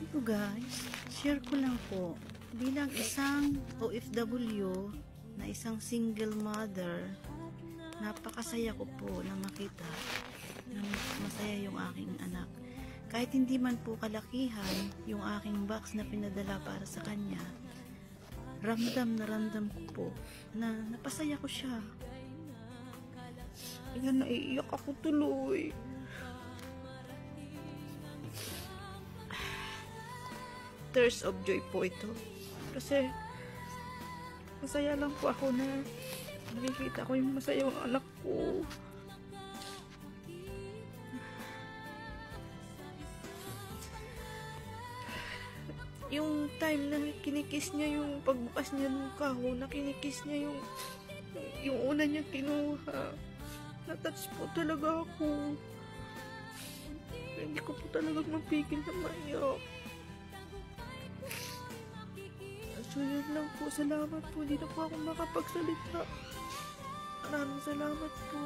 Ito guys, share ko lang po, bilang isang OFW na isang single mother, napakasaya ko po na makita na masaya yung aking anak. Kahit hindi man po kalakihan yung aking box na pinadala para sa kanya, ramdam na ramdam ko po na napasaya ko siya. Kaya naiiyak ako tuloy. Tears of joy po ito. Kasi masaya lang po ako na nakikita ko yung masayang anak ko. Yung time na kinikiss niya yung pagbukas niya ng kahon, na kinikiss niya yung una niya kinuha. Na-touch po talaga ako. Hindi ko po talaga mapigil na maiyak. So yun lang po. Salamat po. Hindi na po ako makapagsalita. Maraming salamat po.